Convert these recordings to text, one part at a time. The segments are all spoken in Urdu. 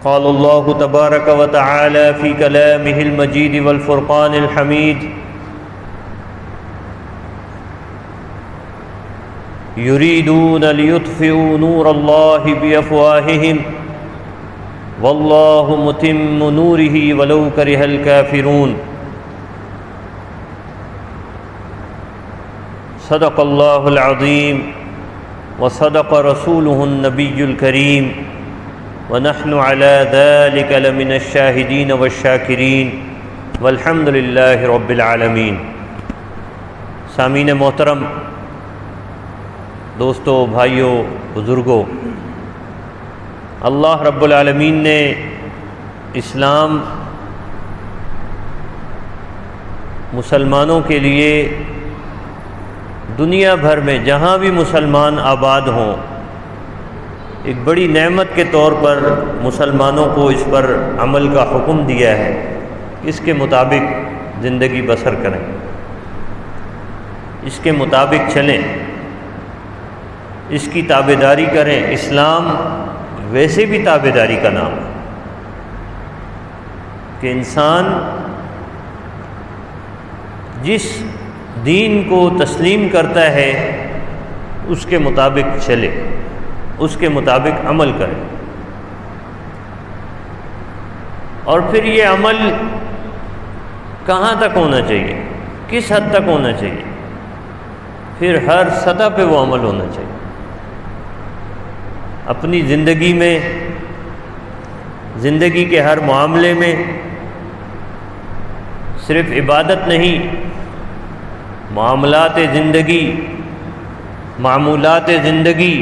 قال الله تبارك وتعالى في كلامه المجيد والفرقان الحميد يريدون ليطفئوا نور الله بأفواههم والله متم نوره ولو كره الكافرون صدق الله العظيم وصدق رسوله النبي الكريم ونحن على ذلك لمن الشاهدين والشاكرين والحمد لله رب العالمين۔ سامعین محترم، دوستو، بھائیوں، بزرگوں، اللہ رب العالمین نے اسلام مسلمانوں کے لیے دنیا بھر میں جہاں بھی مسلمان آباد ہوں ایک بڑی نعمت کے طور پر مسلمانوں کو اس پر عمل کا حکم دیا ہے، اس کے مطابق زندگی بسر کریں، اس کے مطابق چلیں، اس کی تابعداری کریں۔ اسلام ویسے بھی تابعداری کا نام ہے کہ انسان جس دین کو تسلیم کرتا ہے اس کے مطابق چلے، اس کے مطابق عمل کرے، اور پھر یہ عمل کہاں تک ہونا چاہیے، کس حد تک ہونا چاہیے، پھر ہر سطح پہ وہ عمل ہونا چاہیے۔ اپنی زندگی میں، زندگی کے ہر معاملے میں، صرف عبادت نہیں، معاملات زندگی، معمولات زندگی،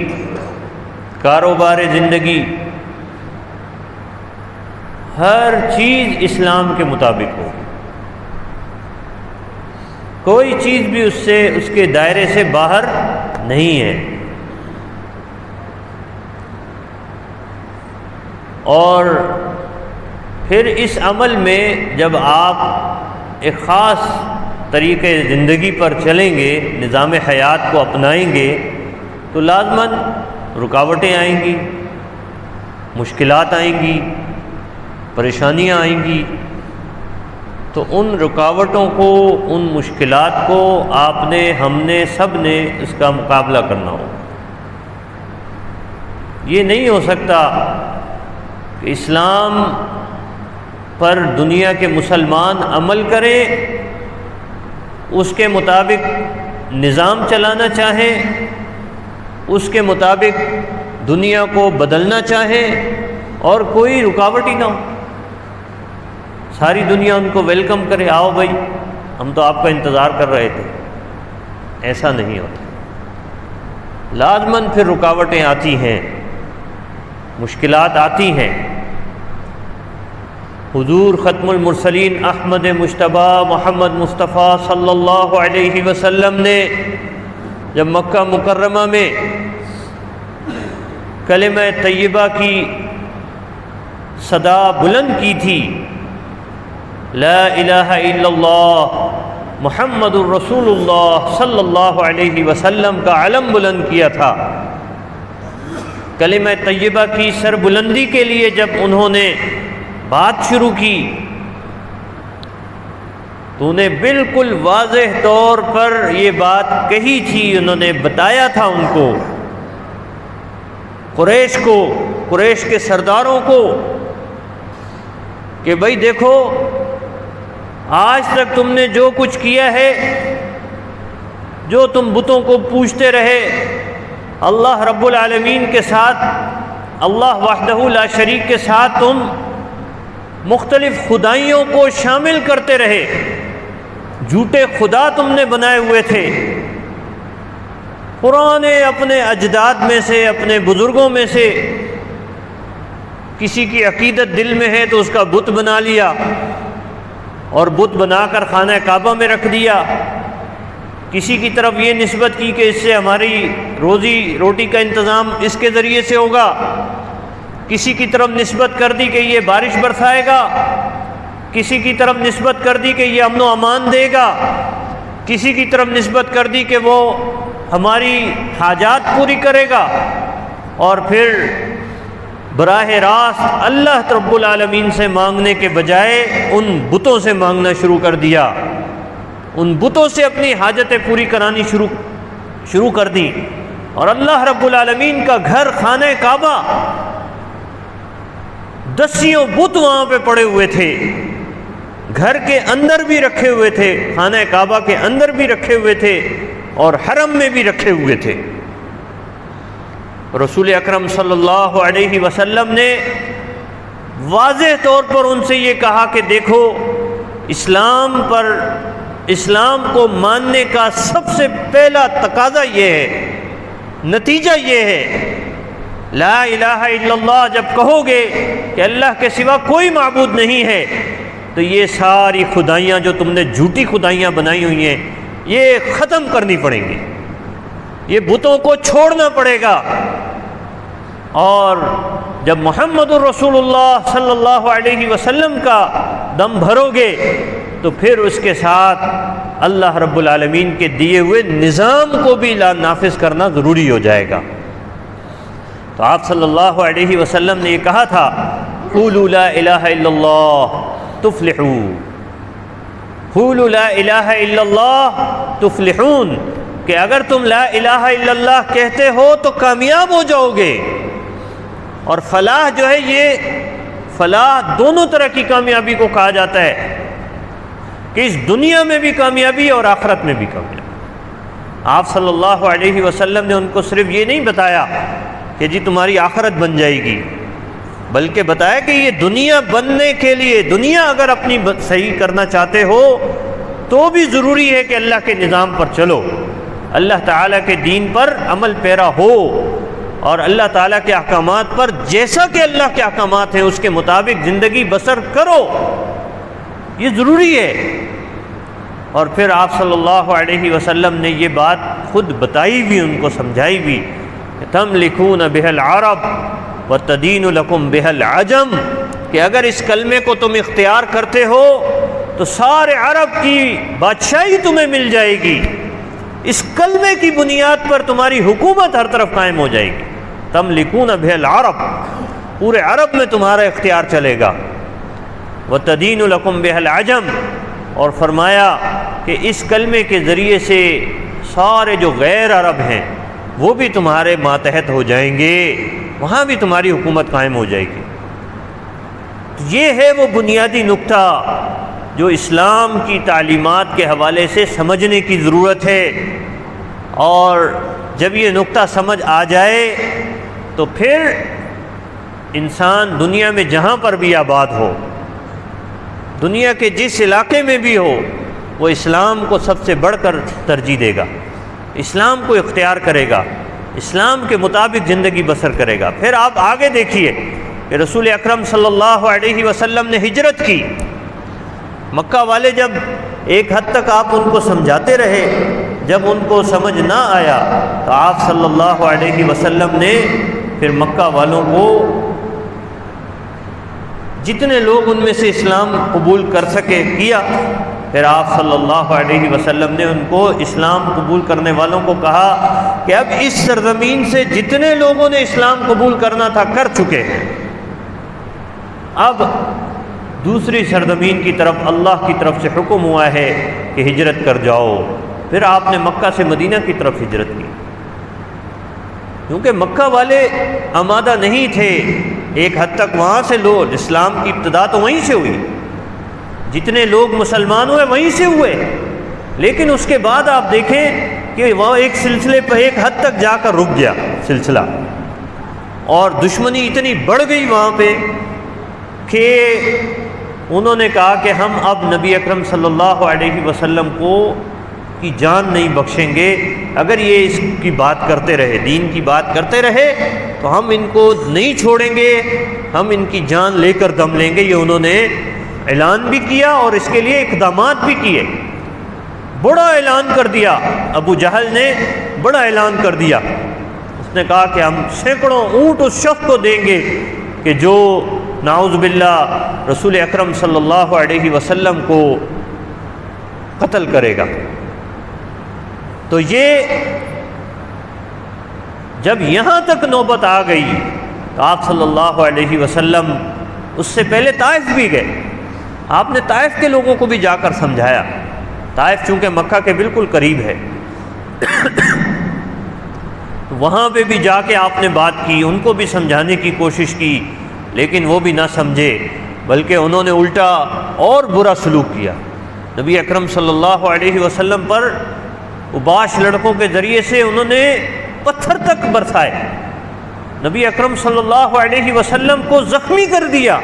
کاروبار زندگی، ہر چیز اسلام کے مطابق ہو، کوئی چیز بھی اس کے دائرے سے باہر نہیں ہے۔ اور پھر اس عمل میں جب آپ ایک خاص طریقے زندگی پر چلیں گے، نظام حیات کو اپنائیں گے، تو لازماً رکاوٹیں آئیں گی، مشکلات آئیں گی، پریشانیاں آئیں گی۔ تو ان رکاوٹوں کو، ان مشکلات کو آپ نے، ہم نے، سب نے اس کا مقابلہ کرنا ہو۔ یہ نہیں ہو سکتا کہ اسلام پر دنیا کے مسلمان عمل کریں، اس کے مطابق نظام چلانا چاہیں، اس کے مطابق دنیا کو بدلنا چاہیں، اور کوئی رکاوٹ ہی نہ ہو، ساری دنیا ان کو ویلکم کرے، آؤ بھائی ہم تو آپ کا انتظار کر رہے تھے۔ ایسا نہیں ہوتا، لازماً پھر رکاوٹیں آتی ہیں، مشکلات آتی ہیں۔ حضور ختم المرسلین احمد مجتبی محمد مصطفیٰ صلی اللہ علیہ وسلم نے جب مکہ مکرمہ میں کلمہ طیبہ کی صدا بلند کی تھی، لا الہ الا اللہ محمد الرسول اللہ صلی اللہ علیہ وسلم کا علم بلند کیا تھا، کلمہ طیبہ کی سربلندی کے لیے جب انہوں نے بات شروع کی تو انہیں بالکل واضح طور پر یہ بات کہی تھی، انہوں نے بتایا تھا ان کو، قریش کو، قریش کے سرداروں کو، کہ بھائی دیکھو آج تک تم نے جو کچھ کیا ہے، جو تم بتوں کو پوجتے رہے، اللہ رب العالمین کے ساتھ، اللہ وحدہ لا شریک کے ساتھ تم مختلف خدائیوں کو شامل کرتے رہے، جھوٹے خدا تم نے بنائے ہوئے تھے، پرانے اپنے اجداد میں سے، اپنے بزرگوں میں سے کسی کی عقیدت دل میں ہے تو اس کا بت بنا لیا، اور بت بنا کر خانہ کعبہ میں رکھ دیا، کسی کی طرف یہ نسبت کی کہ اس سے ہماری روزی روٹی کا انتظام اس کے ذریعے سے ہوگا، کسی کی طرف نسبت کر دی کہ یہ بارش برسائے گا، کسی کی طرف نسبت کر دی کہ یہ امن و امان دے گا، کسی کی طرف نسبت کر دی کہ وہ ہماری حاجات پوری کرے گا، اور پھر براہ راست اللہ رب العالمین سے مانگنے کے بجائے ان بتوں سے مانگنا شروع کر دیا، ان بتوں سے اپنی حاجتیں پوری کرانی شروع کر دی۔ اور اللہ رب العالمین کا گھر خانہ کعبہ، دسیوں بت وہاں پہ پڑے ہوئے تھے، گھر کے اندر بھی رکھے ہوئے تھے، خانہ کعبہ کے اندر بھی رکھے ہوئے تھے اور حرم میں بھی رکھے ہوئے تھے۔ رسول اکرم صلی اللہ علیہ وسلم نے واضح طور پر ان سے یہ کہا کہ دیکھو، اسلام کو ماننے کا سب سے پہلا تقاضا یہ ہے، نتیجہ یہ ہے، لا الہ الا اللہ جب کہو گے کہ اللہ کے سوا کوئی معبود نہیں ہے، تو یہ ساری خدائیاں جو تم نے جھوٹی خدائیاں بنائی ہوئی ہیں یہ ختم کرنی پڑیں گی، یہ بتوں کو چھوڑنا پڑے گا۔ اور جب محمد الرسول اللہ صلی اللہ علیہ وسلم کا دم بھرو گے تو پھر اس کے ساتھ اللہ رب العالمین کے دیے ہوئے نظام کو بھی نافذ کرنا ضروری ہو جائے گا۔ تو آپ صلی اللہ علیہ وسلم نے یہ کہا تھا، قولوا لا الہ الا اللہ تفلحوا، قولوا لا الہ الا اللہ تفلحون، کہ اگر تم لا الہ الا اللہ کہتے ہو تو کامیاب ہو جاؤ گے۔ اور فلاح جو ہے، یہ فلاح دونوں طرح کی کامیابی کو کہا جاتا ہے کہ اس دنیا میں بھی کامیابی اور آخرت میں بھی کامیابی۔ آپ صلی اللہ علیہ وسلم نے ان کو صرف یہ نہیں بتایا کہ جی تمہاری آخرت بن جائے گی، بلکہ بتایا کہ یہ دنیا بننے کے لیے، دنیا اگر اپنی صحیح کرنا چاہتے ہو تو بھی ضروری ہے کہ اللہ کے نظام پر چلو، اللہ تعالیٰ کے دین پر عمل پیرا ہو، اور اللہ تعالیٰ کے احکامات پر جیسا کہ اللہ کے احکامات ہیں اس کے مطابق زندگی بسر کرو، یہ ضروری ہے۔ اور پھر آپ صلی اللہ علیہ وسلم نے یہ بات خود بتائی بھی، ان کو سمجھائی بھی، تملکون بہ العرب وتدین لکم بہ العجم، کہ اگر اس کلمے کو تم اختیار کرتے ہو تو سارے عرب کی بادشاہی تمہیں مل جائے گی، اس کلمے کی بنیاد پر تمہاری حکومت ہر طرف قائم ہو جائے گی۔ تملکون بہ العرب، پورے عرب میں تمہارا اختیار چلے گا۔ وتدین لکم بہ العجم، اور فرمایا کہ اس کلمے کے ذریعے سے سارے جو غیر عرب ہیں وہ بھی تمہارے ماتحت ہو جائیں گے، وہاں بھی تمہاری حکومت قائم ہو جائے گی۔ یہ ہے وہ بنیادی نقطہ جو اسلام کی تعلیمات کے حوالے سے سمجھنے کی ضرورت ہے، اور جب یہ نقطہ سمجھ آ جائے تو پھر انسان دنیا میں جہاں پر بھی آباد ہو، دنیا کے جس علاقے میں بھی ہو، وہ اسلام کو سب سے بڑھ کر ترجیح دے گا، اسلام کو اختیار کرے گا، اسلام کے مطابق زندگی بسر کرے گا۔ پھر آپ آگے دیکھیے کہ رسول اکرم صلی اللہ علیہ وسلم نے ہجرت کی، مکہ والے جب ایک حد تک آپ ان کو سمجھاتے رہے، جب ان کو سمجھ نہ آیا تو آپ صلی اللہ علیہ وسلم نے پھر مکہ والوں کو جتنے لوگ ان میں سے اسلام قبول کر سکے کیا۔ پھر آپ صلی اللہ علیہ وسلم نے ان کو اسلام قبول کرنے والوں کو کہا کہ اب اس سرزمین سے جتنے لوگوں نے اسلام قبول کرنا تھا کر چکے ہیں، اب دوسری سرزمین کی طرف اللہ کی طرف سے حکم ہوا ہے کہ ہجرت کر جاؤ۔ پھر آپ نے مکہ سے مدینہ کی طرف ہجرت کی، کیونکہ مکہ والے آمادہ نہیں تھے۔ ایک حد تک وہاں سے لوگ، اسلام کی ابتدا تو وہیں سے ہوئی، جتنے لوگ مسلمان ہوئے وہیں سے ہوئے، لیکن اس کے بعد آپ دیکھیں کہ وہ ایک سلسلے پہ ایک حد تک جا کر رک گیا سلسلہ، اور دشمنی اتنی بڑھ گئی وہاں پہ کہ انہوں نے کہا کہ ہم اب نبی اکرم صلی اللہ علیہ وسلم کی جان نہیں بخشیں گے، اگر یہ اس کی بات کرتے رہے، دین کی بات کرتے رہے تو ہم ان کو نہیں چھوڑیں گے، ہم ان کی جان لے کر دم لیں گے۔ یہ انہوں نے اعلان بھی کیا اور اس کے لیے اقدامات بھی کیے، بڑا اعلان کر دیا۔ ابو جہل نے بڑا اعلان کر دیا، اس نے کہا کہ ہم سینکڑوں اونٹ اس شخص کو دیں گے کہ جو نعوذ باللہ رسول اکرم صلی اللہ علیہ وسلم کو قتل کرے گا۔ تو یہ جب یہاں تک نوبت آ گئی تو آپ صلی اللہ علیہ وسلم اس سے پہلے طائف بھی گئے. آپ نے طائف کے لوگوں کو بھی جا کر سمجھایا. طائف چونکہ مکہ کے بالکل قریب ہے وہاں پہ بھی جا کے آپ نے بات کی، ان کو بھی سمجھانے کی کوشش کی، لیکن وہ بھی نہ سمجھے، بلکہ انہوں نے الٹا اور برا سلوک کیا. نبی اکرم صلی اللہ علیہ وسلم پر اوباش لڑکوں کے ذریعے سے انہوں نے پتھر تک برسائے، نبی اکرم صلی اللہ علیہ وسلم کو زخمی کر دیا.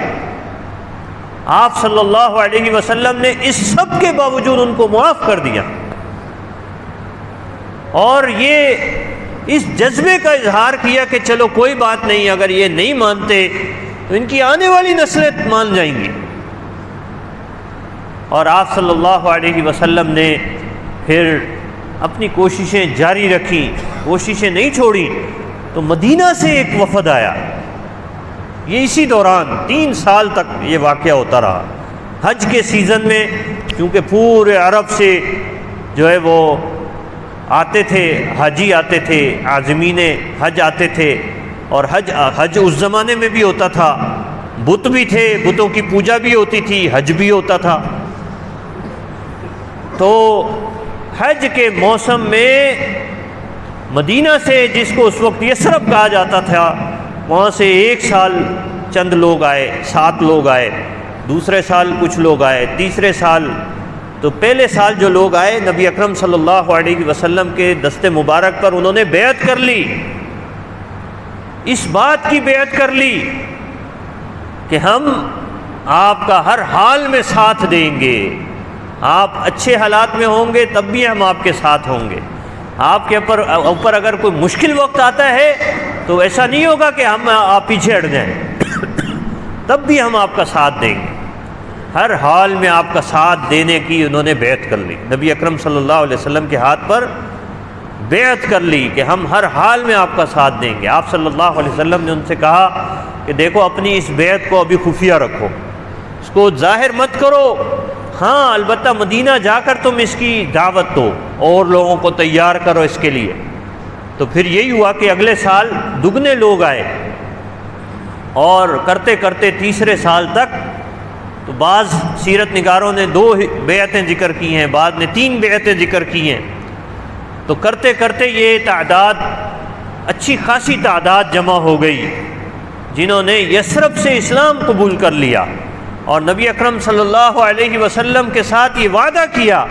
آپ صلی اللہ علیہ وسلم نے اس سب کے باوجود ان کو معاف کر دیا، اور یہ اس جذبے کا اظہار کیا کہ چلو کوئی بات نہیں، اگر یہ نہیں مانتے تو ان کی آنے والی نسلیں مان جائیں گی. اور آپ صلی اللہ علیہ وسلم نے پھر اپنی کوششیں جاری رکھیں، کوششیں نہیں چھوڑی. تو مدینہ سے ایک وفد آیا، یہ اسی دوران 3 سال تک یہ واقعہ ہوتا رہا. حج کے سیزن میں کیونکہ پورے عرب سے جو ہے وہ آتے تھے، حاجی آتے تھے، عازمین حج آتے تھے، اور حج اس زمانے میں بھی ہوتا تھا، بت بھی تھے، بتوں کی پوجا بھی ہوتی تھی، حج بھی ہوتا تھا. تو حج کے موسم میں مدینہ سے، جس کو اس وقت یثرب کہا جاتا تھا، وہاں سے ایک سال چند لوگ آئے، 7 لوگ آئے، دوسرے سال کچھ لوگ آئے، تیسرے سال. تو پہلے سال جو لوگ آئے نبی اکرم صلی اللہ علیہ وسلم کے دست مبارک پر انہوں نے بیعت کر لی، اس بات کی بیعت کر لی کہ ہم آپ کا ہر حال میں ساتھ دیں گے، آپ اچھے حالات میں ہوں گے تب بھی ہم آپ کے ساتھ ہوں گے، آپ کے اوپر اگر کوئی مشکل وقت آتا ہے تو ایسا نہیں ہوگا کہ ہم آپ پیچھے ہٹ جائیں تب بھی ہم آپ کا ساتھ دیں گے. ہر حال میں آپ کا ساتھ دینے کی انہوں نے بیعت کر لی، نبی اکرم صلی اللہ علیہ وسلم کے ہاتھ پر بیعت کر لی کہ ہم ہر حال میں آپ کا ساتھ دیں گے. آپ صلی اللہ علیہ وسلم نے ان سے کہا کہ دیکھو اپنی اس بیعت کو ابھی خفیہ رکھو، اس کو ظاہر مت کرو، ہاں البتہ مدینہ جا کر تم اس کی دعوت دو اور لوگوں کو تیار کرو اس کے لیے. تو پھر یہی ہوا کہ اگلے سال دگنے لوگ آئے، اور کرتے کرتے تیسرے سال تک تو بعض سیرت نگاروں نے 2 بیعتیں ذکر کی ہیں، بعض نے 3 بیعتیں ذکر کی ہیں. تو کرتے کرتے یہ تعداد، اچھی خاصی تعداد جمع ہو گئی جنہوں نے یثرب سے اسلام قبول کر لیا، اور نبی اکرم صلی اللہ علیہ وسلم کے ساتھ یہ وعدہ کیا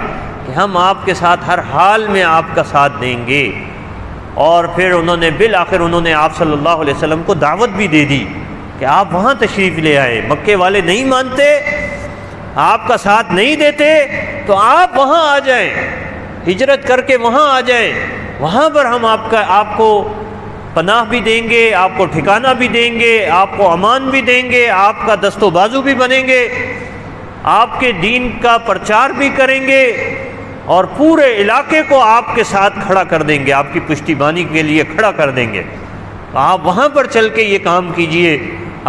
کہ ہم آپ کے ساتھ ہر حال میں آپ کا ساتھ دیں گے. اور پھر انہوں نے بالآخر انہوں نے آپ صلی اللہ علیہ وسلم کو دعوت بھی دے دی کہ آپ وہاں تشریف لے آئے. مکے والے نہیں مانتے، آپ کا ساتھ نہیں دیتے، تو آپ وہاں آ جائیں، ہجرت کر کے وہاں آ جائیں، وہاں پر ہم آپ کو پناہ بھی دیں گے، آپ کو ٹھکانہ بھی دیں گے، آپ کو امان بھی دیں گے، آپ کا دست و بازو بھی بنیں گے، آپ کے دین کا پرچار بھی کریں گے، اور پورے علاقے کو آپ کے ساتھ کھڑا کر دیں گے، آپ کی پشتیبانی کے لیے کھڑا کر دیں گے. آپ وہاں پر چل کے یہ کام کیجئے،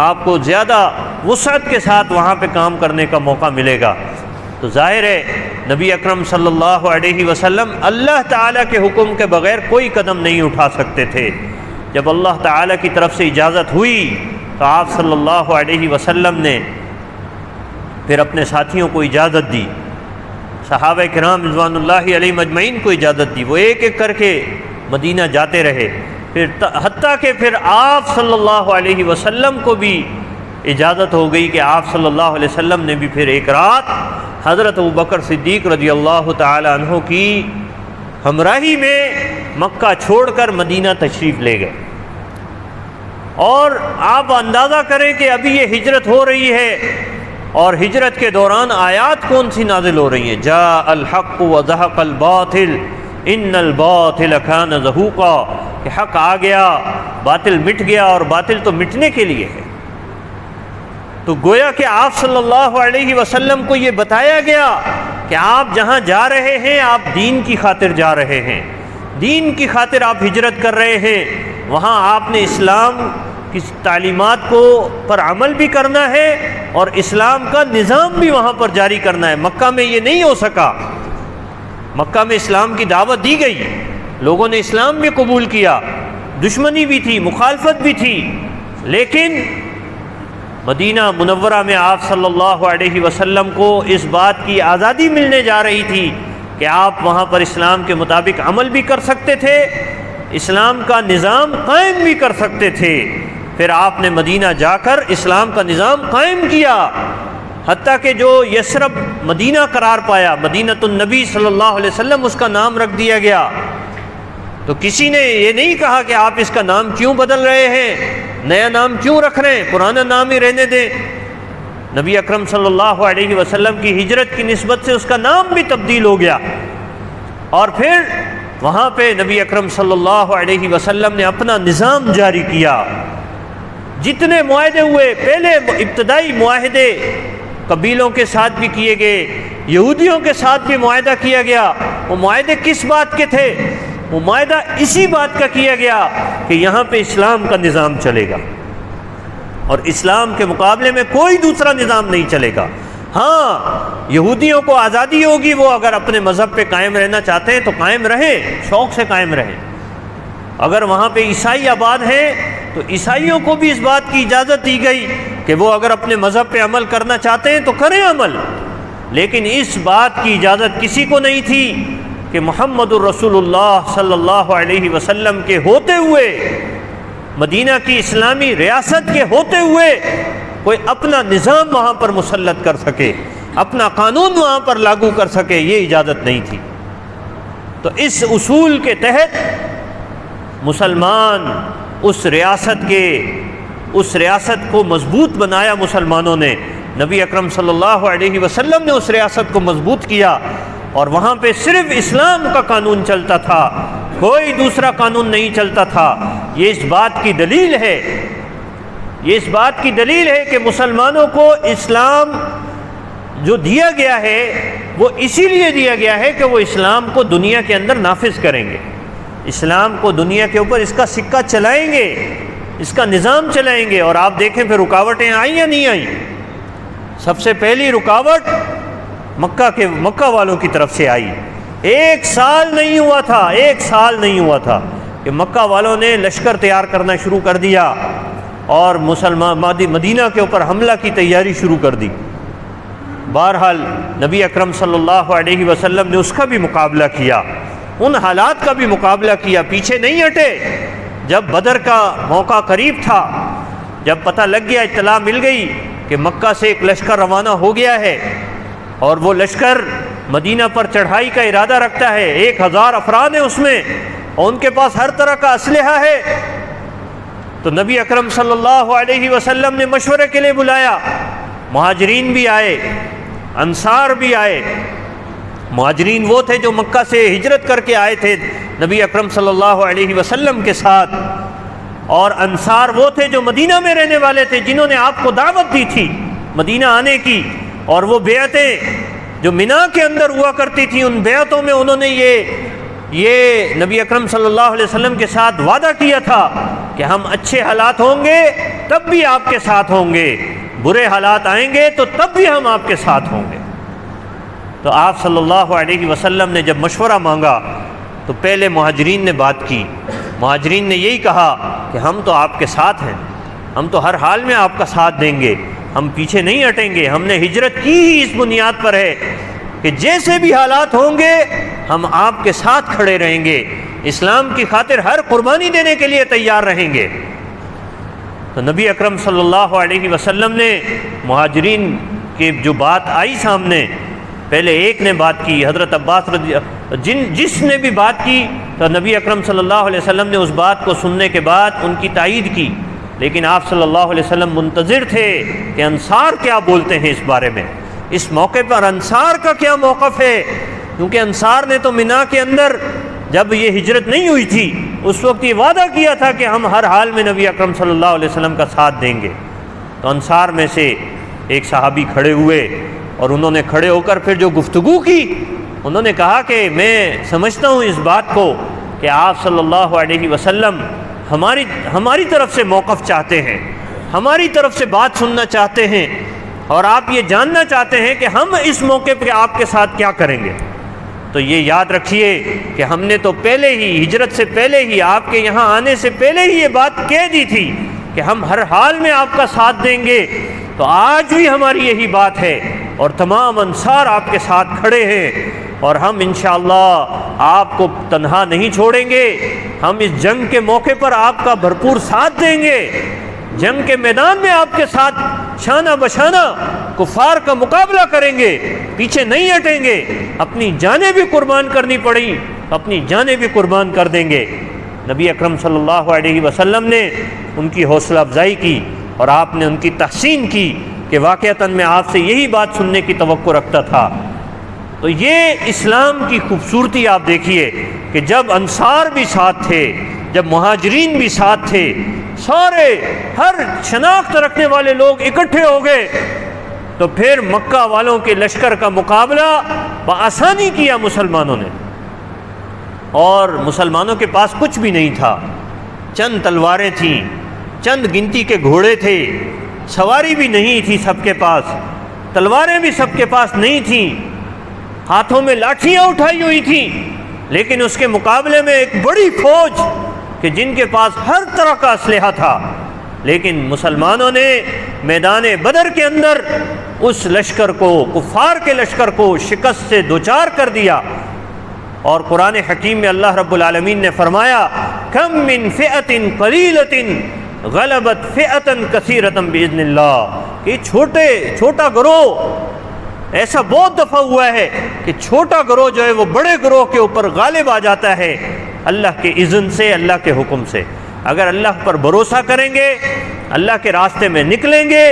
آپ کو زیادہ وسعت کے ساتھ وہاں پہ کام کرنے کا موقع ملے گا. تو ظاہر ہے نبی اکرم صلی اللہ علیہ وسلم اللہ تعالیٰ کے حکم کے بغیر کوئی قدم نہیں اٹھا سکتے تھے. جب اللہ تعالیٰ کی طرف سے اجازت ہوئی تو آپ صلی اللہ علیہ وسلم نے پھر اپنے ساتھیوں کو اجازت دی، صحابہ کرام رضوان اللہ علیہم اجمعین کو اجازت دی، وہ ایک ایک کر کے مدینہ جاتے رہے. پھر حتیٰ کہ پھر آپ صلی اللہ علیہ وسلم کو بھی اجازت ہو گئی کہ آپ صلی اللہ علیہ وسلم نے بھی پھر ایک رات حضرت ابوبکر صدیق رضی اللہ تعالی عنہ کی ہمراہی میں مکہ چھوڑ کر مدینہ تشریف لے گئے. اور آپ اندازہ کریں کہ ابھی یہ ہجرت ہو رہی ہے، اور ہجرت کے دوران آیات کون سی نازل ہو رہی ہیں؟ جاء الحق وزهق الباطل ان الباطل كان زهوقا، کہ حق آ گیا، باطل مٹ گیا، اور باطل تو مٹنے کے لیے ہے. تو گویا کہ آپ صلی اللہ علیہ وسلم کو یہ بتایا گیا کہ آپ جہاں جا رہے ہیں آپ دین کی خاطر جا رہے ہیں، دین کی خاطر آپ ہجرت کر رہے ہیں، وہاں آپ نے اسلام کی تعلیمات کو پر عمل بھی کرنا ہے اور اسلام کا نظام بھی وہاں پر جاری کرنا ہے. مکہ میں یہ نہیں ہو سکا، مکہ میں اسلام کی دعوت دی گئی، لوگوں نے اسلام بھی قبول کیا، دشمنی بھی تھی، مخالفت بھی تھی، لیکن مدینہ منورہ میں آپ صلی اللہ علیہ وسلم کو اس بات کی آزادی ملنے جا رہی تھی کہ آپ وہاں پر اسلام کے مطابق عمل بھی کر سکتے تھے، اسلام کا نظام قائم بھی کر سکتے تھے۔ پھر آپ نے مدینہ جا کر اسلام کا نظام قائم کیا، حتیٰ کہ جو یثرب مدینہ قرار پایا، مدینۃ النبی صلی اللہ علیہ وسلم اس کا نام رکھ دیا گیا۔ تو کسی نے یہ نہیں کہا کہ آپ اس کا نام کیوں بدل رہے ہیں، نیا نام کیوں رکھ رہے ہیں، پرانا نام ہی رہنے دیں۔ نبی اکرم صلی اللہ علیہ وسلم کی ہجرت کی نسبت سے اس کا نام بھی تبدیل ہو گیا، اور پھر وہاں پہ نبی اکرم صلی اللہ علیہ وسلم نے اپنا نظام جاری کیا۔ جتنے معاہدے ہوئے، پہلے ابتدائی معاہدے قبیلوں کے ساتھ بھی کیے گئے، یہودیوں کے ساتھ بھی معاہدہ کیا گیا۔ وہ معاہدے کس بات کے تھے؟ وہ معاہدہ اسی بات کا کیا گیا کہ یہاں پہ اسلام کا نظام چلے گا، اور اسلام کے مقابلے میں کوئی دوسرا نظام نہیں چلے گا۔ ہاں، یہودیوں کو آزادی ہوگی، وہ اگر اپنے مذہب پہ قائم رہنا چاہتے ہیں تو قائم رہیں، شوق سے قائم رہیں۔ اگر وہاں پہ عیسائی آباد ہیں تو عیسائیوں کو بھی اس بات کی اجازت دی گئی کہ وہ اگر اپنے مذہب پہ عمل کرنا چاہتے ہیں تو کریں عمل، لیکن اس بات کی اجازت کسی کو نہیں تھی کہ محمد الرسول اللہ صلی اللہ علیہ وسلم کے ہوتے ہوئے، مدینہ کی اسلامی ریاست کے ہوتے ہوئے کوئی اپنا نظام وہاں پر مسلط کر سکے، اپنا قانون وہاں پر لاگو کر سکے، یہ اجازت نہیں تھی۔ تو اس اصول کے تحت مسلمان اس ریاست کو مضبوط بنایا مسلمانوں نے، نبی اکرم صلی اللہ علیہ وسلم نے اس ریاست کو مضبوط کیا، اور وہاں پہ صرف اسلام کا قانون چلتا تھا، کوئی دوسرا قانون نہیں چلتا تھا۔ یہ اس بات کی دلیل ہے کہ مسلمانوں کو اسلام جو دیا گیا ہے وہ اسی لیے دیا گیا ہے کہ وہ اسلام کو دنیا کے اندر نافذ کریں گے، اسلام کو دنیا کے اوپر اس کا سکہ چلائیں گے، اس کا نظام چلائیں گے۔ اور آپ دیکھیں پھر رکاوٹیں آئیں یا نہیں آئیں؟ سب سے پہلی رکاوٹ مکہ والوں کی طرف سے آئی۔ ایک سال نہیں ہوا تھا کہ مکہ والوں نے لشکر تیار کرنا شروع کر دیا اور مدینہ کے اوپر حملہ کی تیاری شروع کر دی۔ بہرحال نبی اکرم صلی اللہ علیہ وسلم نے اس کا بھی مقابلہ کیا، ان حالات کا بھی مقابلہ کیا، پیچھے نہیں ہٹے۔ جب بدر کا موقع قریب تھا، جب پتہ لگ گیا، اطلاع مل گئی کہ مکہ سے ایک لشکر روانہ ہو گیا ہے اور وہ لشکر مدینہ پر چڑھائی کا ارادہ رکھتا ہے، 1000 افراد ہیں اس میں، اور ان کے پاس ہر طرح کا اسلحہ ہے، تو نبی اکرم صلی اللہ علیہ وسلم نے مشورے کے لیے بلایا۔ مہاجرین بھی آئے، انصار بھی آئے۔ مہاجرین وہ تھے جو مکہ سے ہجرت کر کے آئے تھے نبی اکرم صلی اللہ علیہ وسلم کے ساتھ، اور انصار وہ تھے جو مدینہ میں رہنے والے تھے، جنہوں نے آپ کو دعوت دی تھی مدینہ آنے کی، اور وہ بیعتیں جو مینا کے اندر ہوا کرتی تھیں، ان بیعتوں میں انہوں نے یہ نبی اکرم صلی اللہ علیہ وسلم کے ساتھ وعدہ کیا تھا کہ ہم اچھے حالات ہوں گے تب بھی آپ کے ساتھ ہوں گے، برے حالات آئیں گے تو تب بھی ہم آپ کے ساتھ ہوں گے۔ تو آپ صلی اللہ علیہ وسلم نے جب مشورہ مانگا تو پہلے مہاجرین نے بات کی۔ مہاجرین نے یہی کہا کہ ہم تو آپ کے ساتھ ہیں، ہم تو ہر حال میں آپ کا ساتھ دیں گے، ہم پیچھے نہیں ہٹیں گے، ہم نے ہجرت کی ہی اس بنیاد پر ہے کہ جیسے بھی حالات ہوں گے ہم آپ کے ساتھ کھڑے رہیں گے، اسلام کی خاطر ہر قربانی دینے کے لیے تیار رہیں گے۔ تو نبی اکرم صلی اللہ علیہ وسلم نے مہاجرین کی جو بات آئی سامنے، پہلے ایک نے بات کی، حضرت عباس جس نے بھی بات کی، تو نبی اکرم صلی اللہ علیہ وسلم نے اس بات کو سننے کے بعد ان کی تائید کی، لیکن آپ صلی اللہ علیہ وسلم منتظر تھے کہ انصار کیا بولتے ہیں اس بارے میں، اس موقع پر انصار کا کیا موقف ہے، کیونکہ انصار نے تو مینا کے اندر جب یہ ہجرت نہیں ہوئی تھی اس وقت یہ وعدہ کیا تھا کہ ہم ہر حال میں نبی اکرم صلی اللہ علیہ وسلم کا ساتھ دیں گے۔ تو انصار میں سے ایک صحابی کھڑے ہوئے اور انہوں نے کھڑے ہو کر پھر جو گفتگو کی، انہوں نے کہا کہ میں سمجھتا ہوں اس بات کو کہ آپ صلی اللہ علیہ وسلم ہماری طرف سے موقف چاہتے ہیں، ہماری طرف سے بات سننا چاہتے ہیں، اور آپ یہ جاننا چاہتے ہیں کہ ہم اس موقع پہ آپ کے ساتھ کیا کریں گے۔ تو یہ یاد رکھیے کہ ہم نے تو پہلے ہی ہجرت سے پہلے ہی، آپ کے یہاں آنے سے پہلے ہی یہ بات کہہ دی تھی کہ ہم ہر حال میں آپ کا ساتھ دیں گے، تو آج بھی ہماری یہی بات ہے، اور تمام انصار آپ کے ساتھ کھڑے ہیں، اور ہم انشاءاللہ آپ کو تنہا نہیں چھوڑیں گے۔ ہم اس جنگ کے موقع پر آپ کا بھرپور ساتھ دیں گے، جنگ کے میدان میں آپ کے ساتھ شانہ بشانہ کفار کا مقابلہ کریں گے، پیچھے نہیں ہٹیں گے، اپنی جانیں بھی قربان کرنی پڑی اپنی جانیں بھی قربان کر دیں گے۔ نبی اکرم صلی اللہ علیہ وسلم نے ان کی حوصلہ افزائی کی، اور آپ نے ان کی تحسین کی کہ واقعتاً میں آپ سے یہی بات سننے کی توقع رکھتا تھا۔ تو یہ اسلام کی خوبصورتی آپ دیکھیے کہ جب انصار بھی ساتھ تھے، جب مہاجرین بھی ساتھ تھے، سارے ہر شناخت رکھنے والے لوگ اکٹھے ہو گئے، تو پھر مکہ والوں کے لشکر کا مقابلہ بآسانی کیا مسلمانوں نے، اور مسلمانوں کے پاس کچھ بھی نہیں تھا، چند تلواریں تھیں، چند گنتی کے گھوڑے تھے، سواری بھی نہیں تھی سب کے پاس، تلواریں بھی سب کے پاس نہیں تھیں، ہاتھوں میں لاٹھیاں اٹھائی ہوئی تھیں، لیکن اس کے مقابلے میں ایک بڑی فوج کہ جن کے پاس ہر طرح کا اسلحہ تھا، لیکن مسلمانوں نے میدان بدر کے اندر اس لشکر کو، کفار کے لشکر کو شکست سے دوچار کر دیا۔ اور قرآن حکیم میں اللہ رب العالمین نے فرمایا کم من فئۃ قلیلۃ غلبت فئۃ کثیرۃ باذن اللہ، کہ چھوٹا گروہ ایسا بہت دفعہ ہوا ہے کہ چھوٹا گروہ جو ہے وہ بڑے گروہ کے اوپر غالب آ جاتا ہے اللہ کے اذن سے، اللہ کے حکم سے۔ اگر اللہ پر بھروسہ کریں گے، اللہ کے راستے میں نکلیں گے،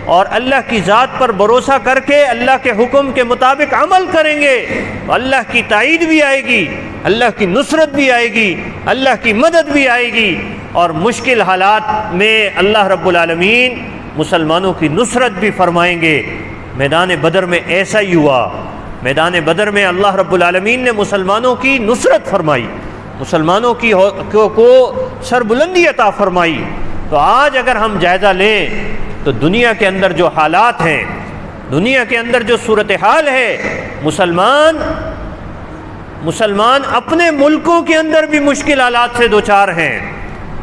اور اللہ کی ذات پر بھروسہ کر کے اللہ کے حکم کے مطابق عمل کریں گے، تو اللہ کی تائید بھی آئے گی، اللہ کی نصرت بھی آئے گی، اللہ کی مدد بھی آئے گی، اور مشکل حالات میں اللہ رب العالمین مسلمانوں کی نصرت بھی فرمائیں گے۔ میدان بدر میں ایسا ہی ہوا، میدان بدر میں اللہ رب العالمین نے مسلمانوں کی نصرت فرمائی، مسلمانوں کو سربلندی عطا فرمائی۔ تو آج اگر ہم جائزہ لیں تو دنیا کے اندر جو حالات ہیں، دنیا کے اندر جو صورتحال ہے، مسلمان اپنے ملکوں کے اندر بھی مشکل حالات سے دوچار ہیں۔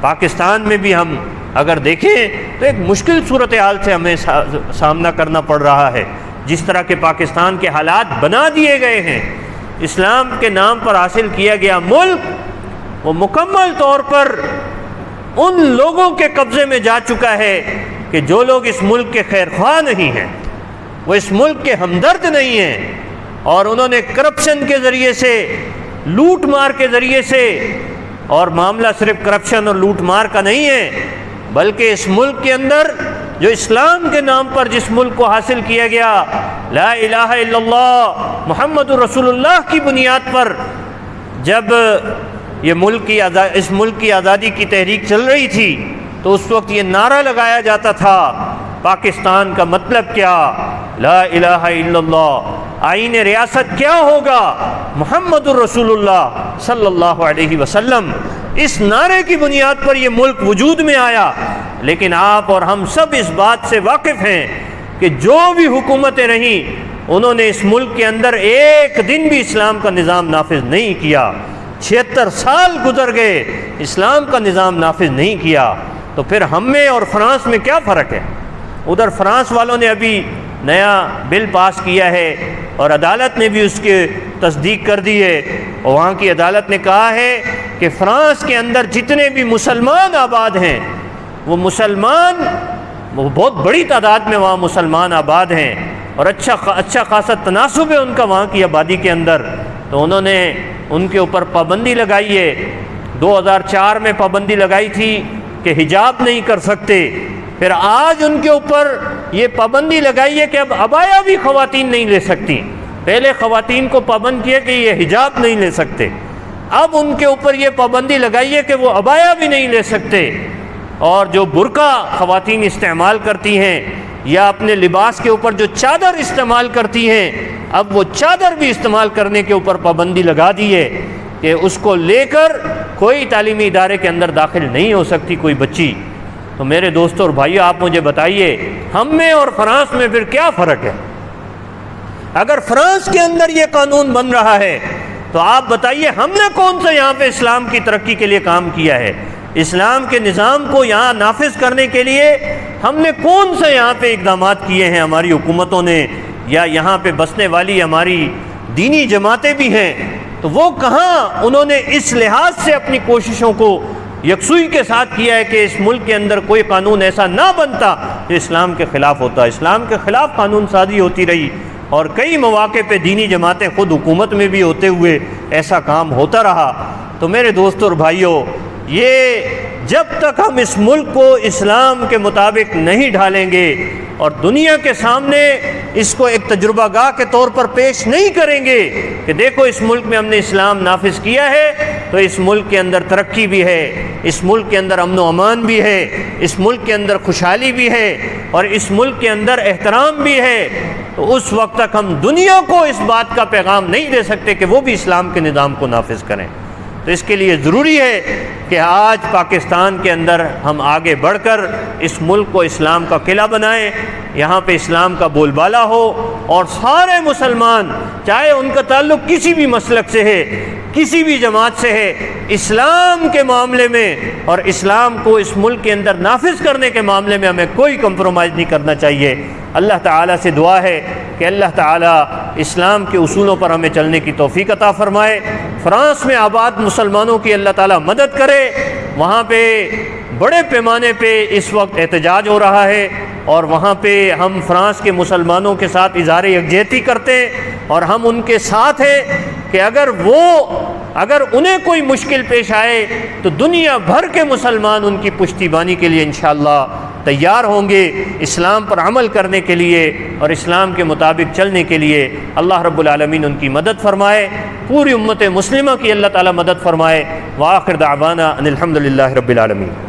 پاکستان میں بھی ہم اگر دیکھیں تو ایک مشکل صورتحال سے ہمیں سامنا کرنا پڑ رہا ہے۔ جس طرح کے پاکستان کے حالات بنا دیے گئے ہیں، اسلام کے نام پر حاصل کیا گیا ملک وہ مکمل طور پر ان لوگوں کے قبضے میں جا چکا ہے کہ جو لوگ اس ملک کے خیر خواہ نہیں ہیں، وہ اس ملک کے ہمدرد نہیں ہیں، اور انہوں نے کرپشن کے ذریعے سے، لوٹ مار کے ذریعے سے، اور معاملہ صرف کرپشن اور لوٹ مار کا نہیں ہے، بلکہ اس ملک کے اندر جو اسلام کے نام پر جس ملک کو حاصل کیا گیا، لا الہ الا اللہ محمد رسول اللہ کی بنیاد پر، جب یہ اس ملک کی آزادی کی تحریک چل رہی تھی تو اس وقت یہ نعرہ لگایا جاتا تھا پاکستان کا مطلب کیا، لا الہ الا اللہ، آئین ریاست کیا ہوگا، محمد الرسول اللہ صلی اللہ علیہ وسلم۔ اس نعرے کی بنیاد پر یہ ملک وجود میں آیا، لیکن آپ اور ہم سب اس بات سے واقف ہیں کہ جو بھی حکومتیں رہیں انہوں نے اس ملک کے اندر ایک دن بھی اسلام کا نظام نافذ نہیں کیا۔ 76 سال گزر گئے، اسلام کا نظام نافذ نہیں کیا۔ تو پھر ہم میں اور فرانس میں کیا فرق ہے؟ ادھر فرانس والوں نے ابھی نیا بل پاس کیا ہے اور عدالت نے بھی اس کی تصدیق کر دی ہے، اور وہاں کی عدالت نے کہا ہے کہ فرانس کے اندر جتنے بھی مسلمان آباد ہیں وہ بہت بڑی تعداد میں وہاں مسلمان آباد ہیں، اور اچھا خاصا تناسب ہے ان کا وہاں کی آبادی کے اندر۔ تو انہوں نے ان کے اوپر پابندی لگائی ہے، 2004 میں پابندی لگائی تھی کہ حجاب نہیں کر سکتے، پھر آج ان کے اوپر یہ پابندی لگائی ہے کہ اب عبایا بھی خواتین نہیں لے سکتی۔ پہلے خواتین کو پابند کیا کہ یہ حجاب نہیں لے سکتے، اب ان کے اوپر یہ پابندی لگائی ہے کہ وہ عبایا بھی نہیں لے سکتے، اور جو برقع خواتین استعمال کرتی ہیں یا اپنے لباس کے اوپر جو چادر استعمال کرتی ہیں، اب وہ چادر بھی استعمال کرنے کے اوپر پابندی لگا دی ہے کہ اس کو لے کر کوئی تعلیمی ادارے کے اندر داخل نہیں ہو سکتی کوئی بچی۔ تو میرے دوستوں اور بھائیو، آپ مجھے بتائیے ہم میں اور فرانس میں پھر کیا فرق ہے؟ اگر فرانس کے اندر یہ قانون بن رہا ہے تو آپ بتائیے ہم نے کون سا یہاں پہ اسلام کی ترقی کے لیے کام کیا ہے؟ اسلام کے نظام کو یہاں نافذ کرنے کے لیے ہم نے کون سے یہاں پہ اقدامات کیے ہیں ہماری حکومتوں نے، یا یہاں پہ بسنے والی ہماری دینی جماعتیں بھی ہیں، تو وہ کہاں انہوں نے اس لحاظ سے اپنی کوششوں کو یکسوئی کے ساتھ کیا ہے کہ اس ملک کے اندر کوئی قانون ایسا نہ بنتا جو اسلام کے خلاف ہوتا۔ اسلام کے خلاف قانون سازی ہوتی رہی، اور کئی مواقع پہ دینی جماعتیں خود حکومت میں بھی ہوتے ہوئے ایسا کام ہوتا رہا۔ تو میرے دوستوں اور بھائیوں، یہ جب تک ہم اس ملک کو اسلام کے مطابق نہیں ڈھالیں گے اور دنیا کے سامنے اس کو ایک تجربہ گاہ کے طور پر پیش نہیں کریں گے کہ دیکھو اس ملک میں ہم نے اسلام نافذ کیا ہے، تو اس ملک کے اندر ترقی بھی ہے، اس ملک کے اندر امن و امان بھی ہے، اس ملک کے اندر خوشحالی بھی ہے، اور اس ملک کے اندر احترام بھی ہے، تو اس وقت تک ہم دنیا کو اس بات کا پیغام نہیں دے سکتے کہ وہ بھی اسلام کے نظام کو نافذ کریں۔ تو اس کے لیے ضروری ہے کہ آج پاکستان کے اندر ہم آگے بڑھ کر اس ملک کو اسلام کا قلعہ بنائیں، یہاں پہ اسلام کا بول بالا ہو، اور سارے مسلمان چاہے ان کا تعلق کسی بھی مسلک سے ہے، کسی بھی جماعت سے ہے، اسلام کے معاملے میں اور اسلام کو اس ملک کے اندر نافذ کرنے کے معاملے میں ہمیں کوئی کمپرومائز نہیں کرنا چاہیے۔ اللہ تعالیٰ سے دعا ہے کہ اللہ تعالیٰ اسلام کے اصولوں پر ہمیں چلنے کی توفیق عطا فرمائے۔ فرانس میں آباد مسلمانوں کی اللہ تعالیٰ مدد کرے، وہاں پہ بڑے پیمانے پہ اس وقت احتجاج ہو رہا ہے، اور وہاں پہ ہم فرانس کے مسلمانوں کے ساتھ اظہار یکجہتی کرتے ہیں، اور ہم ان کے ساتھ ہیں کہ اگر انہیں کوئی مشکل پیش آئے تو دنیا بھر کے مسلمان ان کی پشتی بانی کے لیے انشاءاللہ تیار ہوں گے، اسلام پر عمل کرنے کے لیے اور اسلام کے مطابق چلنے کے لیے۔ اللہ رب العالمین ان کی مدد فرمائے، پوری امت مسلمہ کی اللہ تعالیٰ مدد فرمائے۔ وآخر دعوانا ان الحمد للہ رب العالمین۔